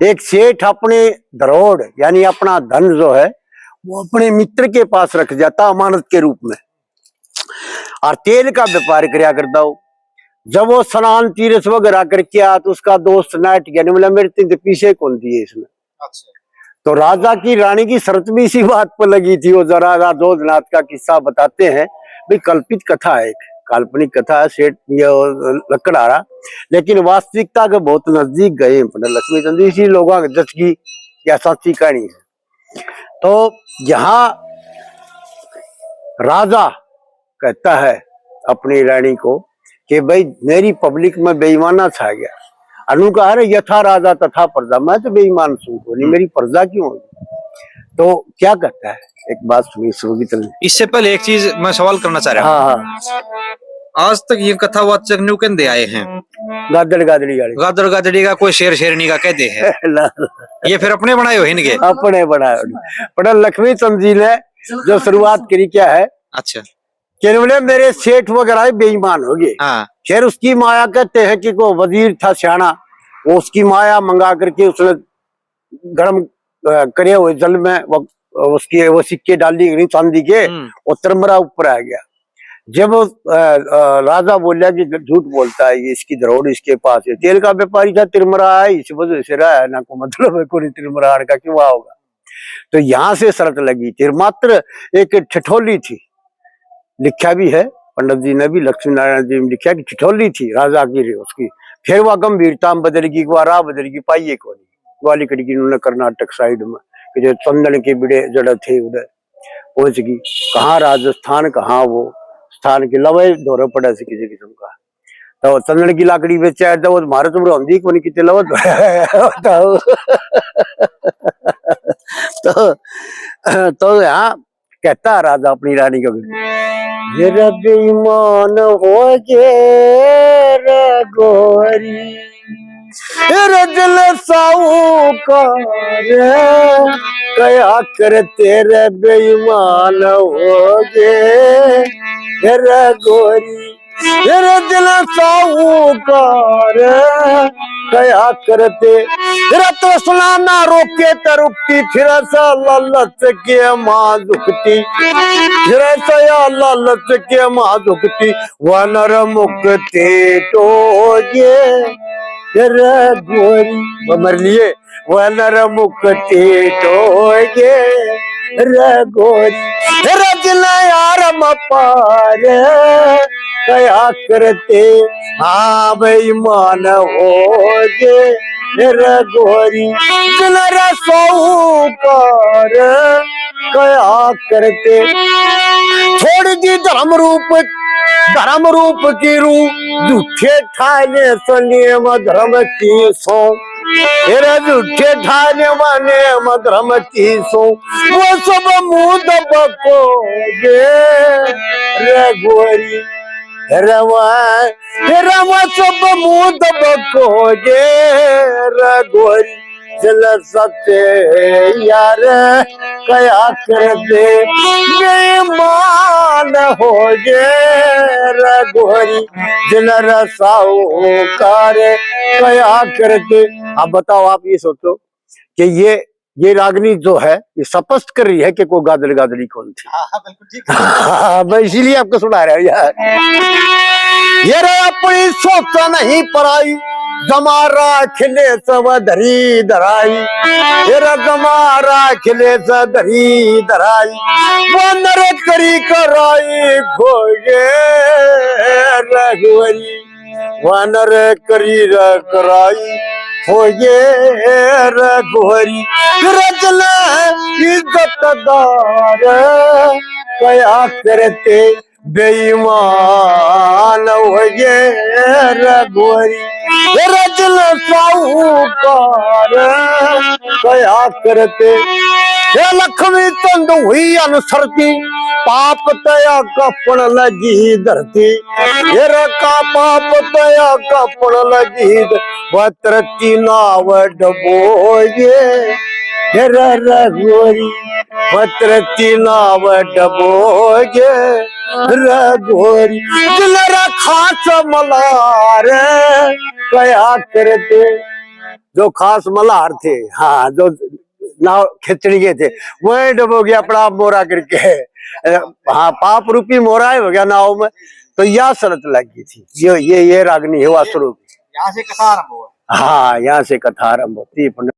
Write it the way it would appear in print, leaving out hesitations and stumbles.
एक सेठ अपने धरोहर यानी अपना धन जो है वो अपने मित्र के पास रख जाता अमानत के रूप में, और तेल का व्यापार कराया करता हो। जब वो स्नान तीर्थ वगैरह करके आ तो उसका दोस्त नाट गया, बोला मेरे तीन पीछे कौन दिए इसमें। अच्छा। तो राजा की रानी की शर्त भी इसी बात पर लगी थी। वो जरा जोधनाथ का किस्सा बताते हैं, भाई कल्पित कथा है, एक काल्पनिक कथा है, सेठ लकड़हारा, लेकिन वास्तविकता के बहुत नजदीक गए लक्ष्मी चंद इसी लोगों के जच की या सच्ची कहानी है। तो यहाँ राजा कहता है अपनी रानी को कि भाई मेरी पब्लिक में बेईमाना छा गया। अनु कहा अरे यथा राजा तथा प्रजा, मैं तो बेईमान सुन नहीं, मेरी प्रजा क्यों होगी। तो क्या कहता है, एक बात सुनी सुनी। इससे पहले एक चीज मैं सवाल करना चाह रहा हूँ। हाँ, आज तक ये कथावाचक न्यू कहते आए हैं गादड़ गादड़ी गाड़ी, गादड़ गादड़ी का, कोई शेर शेरनी का कहते हैं। ये फिर अपने बनाए हो इनके? अपने बनाए। पर लक्ष्मी चंद जी ने जो शुरुआत करी क्या है, अच्छा, बोले मेरे सेठ वगैरह बेईमान हो गए। हाँ। फिर उसकी माया कहते हैं कि को वजीर था सियाना, वो उसकी माया मंगा करके उसने गर्म करे हुए जल में उसकी वो सिक्के डाल दी चांदी के, और तिरमरा ऊपर आ गया। जब राजा बोला कि झूठ बोलता है, ये इसकी धरोहर इसके पास है, तेल का व्यापारी था, तिरमरा है, इस वजह से रहा है ना, को मतलब है कोई तिरमरा का क्यों होगा। तो यहाँ से शर्त लगी थी। मात्र एक ठिठोली थी, लिखा भी है पंडित जी ने भी, लक्ष्मी नारायण जी ने लिखा कि ठिठोली थी राजा की उसकी। फिर वह गंभीरता बदलगी, राह बदलगी, पाइए को वाली कड़ी उन्होंने कर्नाटक साइड में जो चंदन के बिड़े जड़ थे उधर पहुंच गई। कहाँ राजस्थान, कहाँ वो स्थान के लवे दौरे पड़ा से किसी किस्म का। तो चंदन की लाकड़ी बेचा तो भारत में रही को कितने लव तो यहाँ कहता राजा अपनी रानी को, मेरा बेईमान हो गे गोरी, दिल साहूकार कया कर तेरे बेईमान हो गे गोरी, तेरे दिल साहूकार कया करते, तेरा तो सुनाना रोके तो रुकती, फिर ऐसा लालच के माँ दुखती, फिर ऐसा लालच के माँ दुखती, वनर मुक्ति टोगे गोरी, वो मर लिए वनर मुक्ति टोगे गोरी, रजला यार मपार कया करते, हाँ बेईमान होगे गोरी, दिलरा साहूकार कया करते, छोड़ दी धर्म रूप की रूह, झूठे ठाने सनियम धर्म की सो, तेरे झूठे ठाने वाने धर्म की सो, वो सब मुंह दबकोगे रे गोरी, रवा सब मुंह दबकोगे रे गोरी, जल सत्य यार कया कर दे, बेईमान हो गे रे गोरी, जल साहूकार कया करते। अब बताओ, आप ये सोचो कि ये रागनी जो है ये स्पष्ट कर रही है कि कोई गादड़ गादड़ी कौन थी। बिल्कुल ठीक। मैं इसीलिए आपको सुना रहा हूँ यार। ये रे अपनी सोच नहीं पराई, जमारा खिले सब धरी धराई, तेरा जमारा खिले सब धरी धराई, वनर करी कराई खोगे रघुवरी, वनर करी कराई खोगे रघुवरी, रचना इज्जतदार कया करते, बेईमान होगे रघुवरी, रजल साहूकार कया करते, लक्ष्मी चंद हुई अनुसरती, पाप तया कपण लगी धरती, का पाप तया कपण लगी, वत्रती नाव डबोगे रघुवरी, वत्रती नाव डबोगे रघुवरी, दिलरा खास मलार कया करते, जो खास मल्हार थे, हाँ, जो नाव खींचने के थे, वही डबो गया अपना मोरा करके। हाँ, पाप रूपी मोरा हो गया नाव में। तो यह शरत लग गई थी। ये रागनी हुआ शुरू। यहाँ से कथा आरंभ हुआ। हाँ, यहाँ से कथा आरंभ होती है।